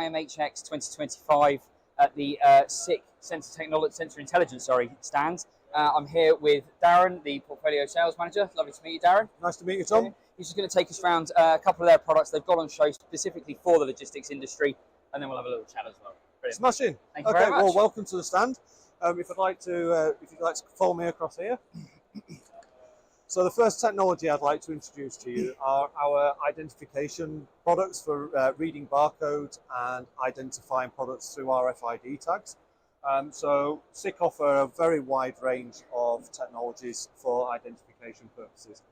IMHX 2025 at the SICK Sensor Intelligence stand. I'm here with Darren, the Portfolio Sales Manager. Lovely to meet you, Darren. Nice to meet you, Tom. He's just going to take us around a couple of their products they've got on show specifically for the logistics industry, and then we'll have a little chat as well. Brilliant. Smashing. Thank you very much. Well, welcome to the stand. If you'd like to follow me across here. So the first technology I'd like to introduce to you are our identification products for reading barcodes and identifying products through RFID tags. So SICK offer a very wide range of technologies for identification purposes.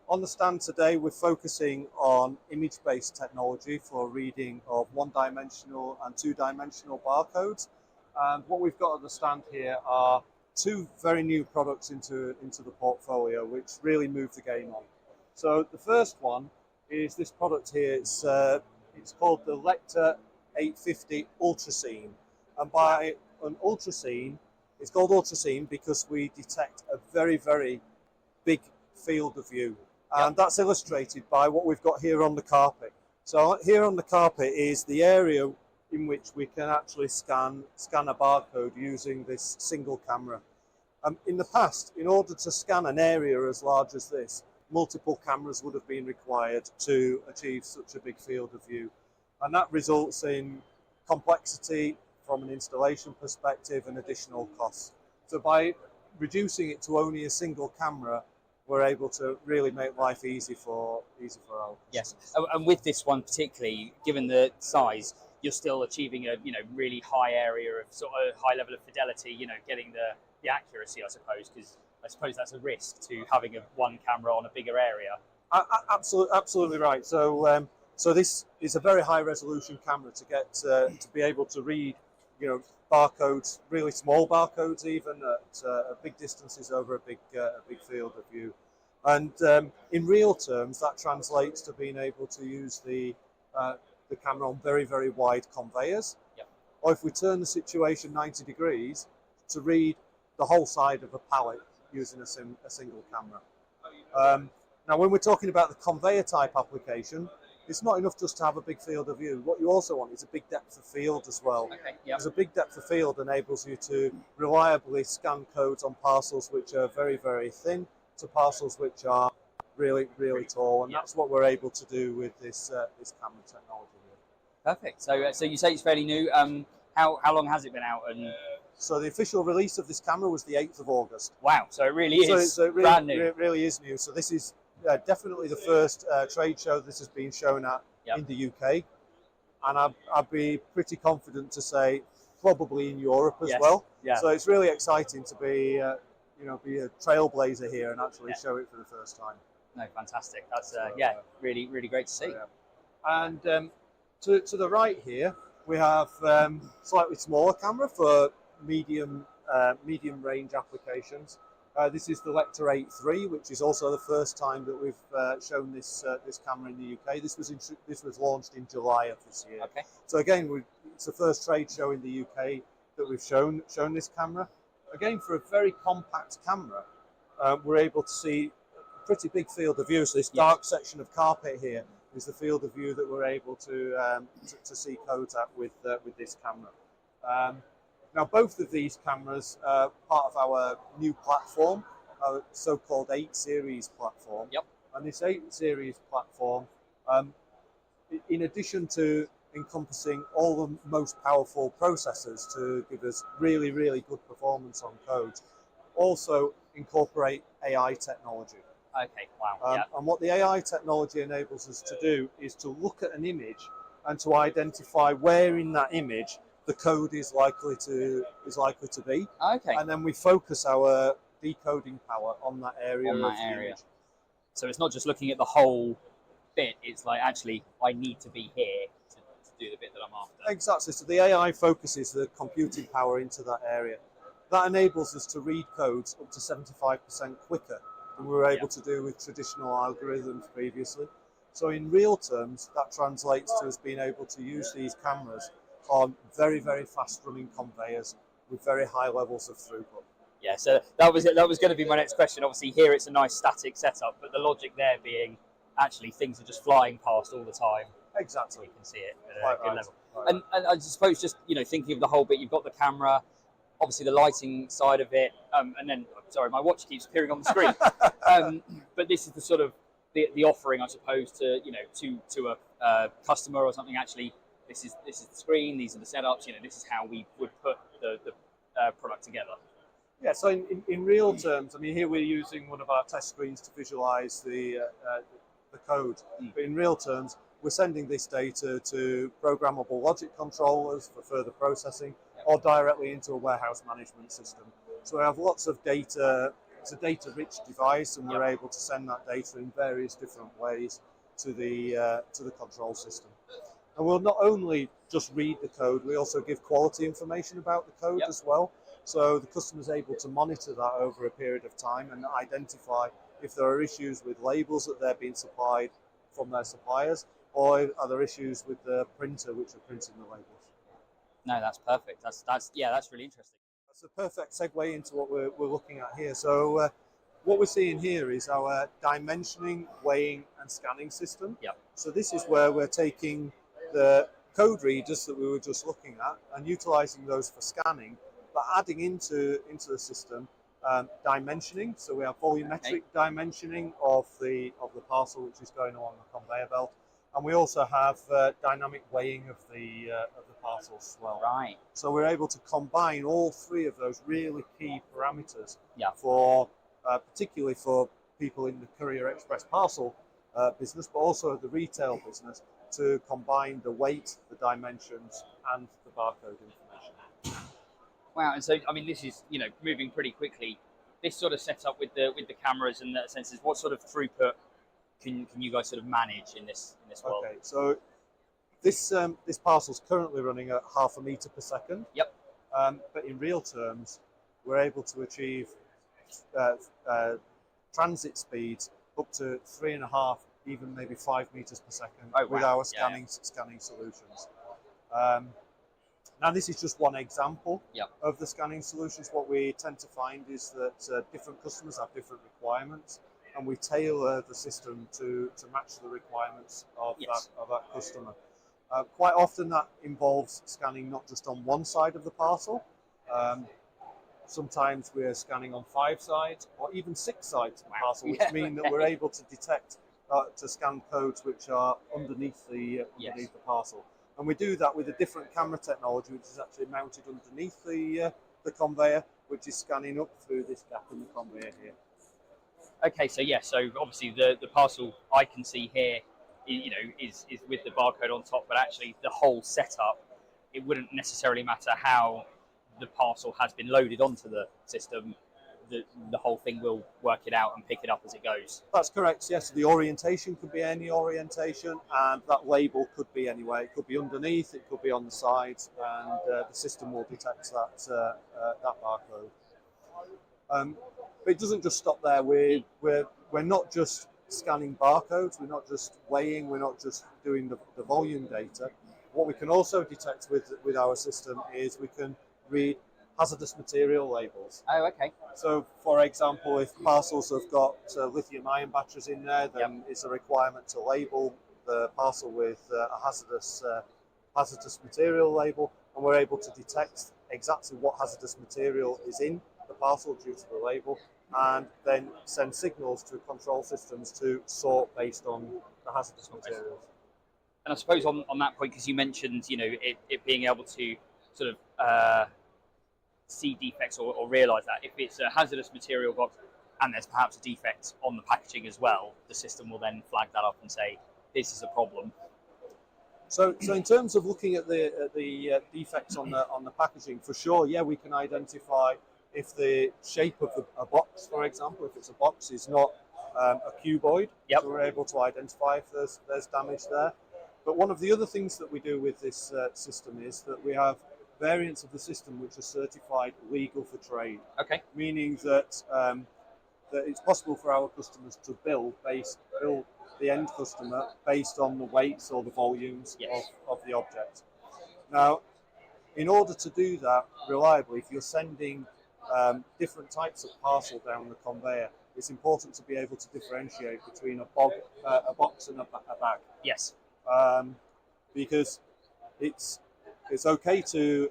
On the stand today, we're focusing on image-based technology for reading of one-dimensional and two-dimensional barcodes. And what we've got on the stand here are two very new products into the portfolio, which really move the game on. So the first one is this product here. It's called the Lector 850 Ultrascene, and by an ultrascene, it's called ultrascene because we detect a very, very big field of view, and that's illustrated by what we've got here on the carpet. So here on the carpet is the area in which we can actually scan a barcode using this single camera. In the past, in order to scan an area as large as this, multiple cameras would have been required to achieve such a big field of view. And that results in complexity from an installation perspective and additional costs. So by reducing it to only a single camera, we're able to really make life easy for our customers. Yes, and with this one particularly, given the size, you're still achieving a really high area of sort of high level of fidelity. Getting the accuracy, I suppose, because I suppose that's a risk to having one camera on a bigger area. Absolutely right. So so this is a very high resolution camera to get to be able to read barcodes, really small barcodes, even at big distances over a big field of view. And in real terms, that translates to being able to use the camera on very, very wide conveyors. Yep. Or if we turn the situation 90 degrees, to read the whole side of a pallet using a single camera. Now, when we're talking about the conveyor type application, it's not enough just to have a big field of view. What you also want is a big depth of field as well. Okay, yep. Because a big depth of field enables you to reliably scan codes on parcels which are very, very thin to parcels which are really, really tall, and that's what we're able to do with this camera technology here. Perfect. So you say it's fairly new. How long has it been out? And so the official release of this camera was the 8th of August. Wow. So it really is so it really, brand new. It really is new. So this is definitely the first trade show this has been shown at in the UK, and I'd be pretty confident to say probably in Europe as well. Yeah. So it's really exciting to be be a trailblazer here and actually show it for the first time. No, fantastic. That's really, really great to see. And to the right here, we have slightly smaller camera for medium range applications. This is the Lector 8.3, which is also the first time that we've shown this camera in the UK. This was launched in July of this year. Okay. So again, it's the first trade show in the UK that we've shown this camera. Again, for a very compact camera, we're able to see a pretty big field of view. So this dark section of carpet here is the field of view that we're able to see codes at with this camera. Now, both of these cameras are part of our new platform, our so-called 8 series platform. Yep. And this 8 series platform, in addition to encompassing all the most powerful processors to give us really, really good performance on codes, also incorporate AI technology. Okay, wow. And what the AI technology enables us to do is to look at an image and to identify where in that image the code is likely to be. Okay. And then we focus our decoding power on that area. Image. So it's not just looking at the whole bit, it's like, actually, I need to be here to do the bit that I'm after. Exactly. So the AI focuses the computing power into that area. That enables us to read codes up to 75% quicker than we were able to do with traditional algorithms previously. So in real terms, that translates to us being able to use these cameras on very, very fast running conveyors with very high levels of throughput. Yeah, so that was going to be my next question. Obviously here it's a nice static setup, but the logic there being actually things are just flying past all the time. Exactly. You can see it at a good level. And I suppose just thinking of the whole bit, you've got the camera, obviously the lighting side of it, and then sorry, my watch keeps appearing on the screen. But this is the sort of the offering, I suppose, to to a customer or something. Actually, this is the screen. These are the setups. This is how we would put the product together. Yeah, so in real terms, I mean, here we're using one of our test screens to visualize the code. But in real terms, we're sending this data to programmable logic controllers for further processing, or directly into a warehouse management system. So we have lots of data. It's a data-rich device, and we're able to send that data in various different ways to the control system. And we'll not only just read the code, we also give quality information about the code as well. So the customer's able to monitor that over a period of time and identify if there are issues with labels that they're being supplied from their suppliers, or are there issues with the printer which are printing the labels. No, that's perfect. That's really interesting. That's a perfect segue into what we're looking at here. So what we're seeing here is our dimensioning, weighing and scanning system. So this is where we're taking the code readers that we were just looking at and utilizing those for scanning, but adding into the system dimensioning. So we have volumetric dimensioning of the parcel which is going along the conveyor belt, and we also have dynamic weighing of the parcels as well. Right. So we're able to combine all three of those really key parameters for particularly for people in the courier express parcel business, but also the retail business, to combine the weight, the dimensions, and the barcode information. Wow, and so I mean, this is moving pretty quickly. This sort of setup with the cameras and the sensors, what sort of throughput can you guys sort of manage in this world? Okay, so this parcel's currently running at 0.5 meter per second. But in real terms, we're able to achieve transit speeds up to 3.5, even maybe 5 meters per second with our scanning solutions. Now, this is just one example of the scanning solutions. What we tend to find is that different customers have different requirements, and we tailor the system to match the requirements of that customer. Quite often that involves scanning not just on one side of the parcel. Sometimes we're scanning on 5 sides or even 6 sides of the parcel, which mean that we're able to detect, to scan codes which are underneath the parcel. And we do that with a different camera technology, which is actually mounted underneath the conveyor, which is scanning up through this gap in the conveyor here. Okay, so so obviously the parcel I can see here, is with the barcode on top, but actually the whole setup, it wouldn't necessarily matter how the parcel has been loaded onto the system. The whole thing will work it out and pick it up as it goes. That's correct, yes. The orientation could be any orientation, and that label could be anywhere. It could be underneath, it could be on the sides, and the system will detect that barcode. But it doesn't just stop there. We're not just scanning barcodes, we're not just weighing, we're not just doing the volume data. What we can also detect with our system is we can read hazardous material labels. Oh, okay. So, for example, if parcels have got lithium-ion batteries in there, then it's a requirement to label the parcel with a hazardous material label, and we're able to detect exactly what hazardous material is in the parcel due to the label, and then send signals to control systems to sort based on the hazardous materials. And I suppose on that point, because you mentioned, it being able to sort of see defects or realise that if it's a hazardous material box and there's perhaps a defect on the packaging as well, the system will then flag that up and say, this is a problem. So in terms of looking at the defects on the packaging, for sure, we can identify if the shape of a box, for example, if it's a box, is not a cuboid, so we're able to identify if there's damage there. But one of the other things that we do with this system is that we have variants of the system which are certified legal for trade. Okay. Meaning that that it's possible for our customers to bill the end customer based on the weights or the volumes of the object. Now, in order to do that reliably, if you're sending different types of parcel down the conveyor, it's important to be able to differentiate between a box and a bag. Yes. Because it's it's okay to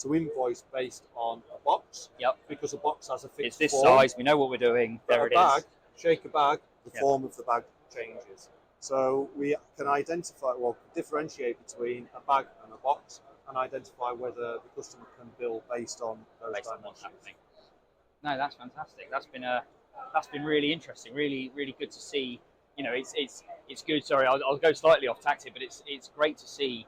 invoice based on a box. Yep. Because a box has a fixed It's this form. size. We know what we're doing. There it is. Shake a bag, the Yep. form of the bag changes. So we can differentiate between a bag and a box, and identify whether the customer can bill based on those Based on what's dimensions. happening. No, that's fantastic. That's been really interesting. Really, really good to see. You know, it's good. Sorry, I'll go slightly off tactic, but it's great to see,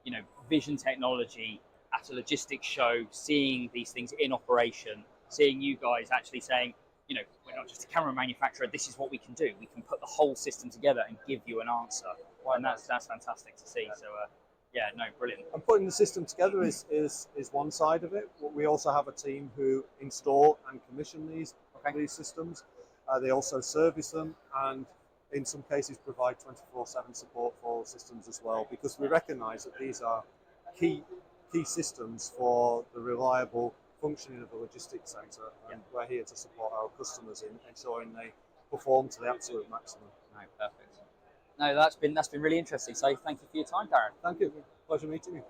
you know, vision technology at a logistics show, seeing these things in operation, seeing you guys actually saying, you know, we're not just a camera manufacturer. This is what we can do. We can put the whole system together and give you an answer, and that's fantastic to see. So, yeah, no, brilliant. And putting the system together is one side of it. We also have a team who install and commission these systems. They also service them, and in some cases provide 24/7 support for systems as well, because we recognise that these are key systems for the reliable functioning of the logistics centre, and we're here to support our customers in ensuring they perform to the absolute maximum. No, perfect. No, that's been really interesting. So thank you for your time, Darren. Thank you. Pleasure meeting you.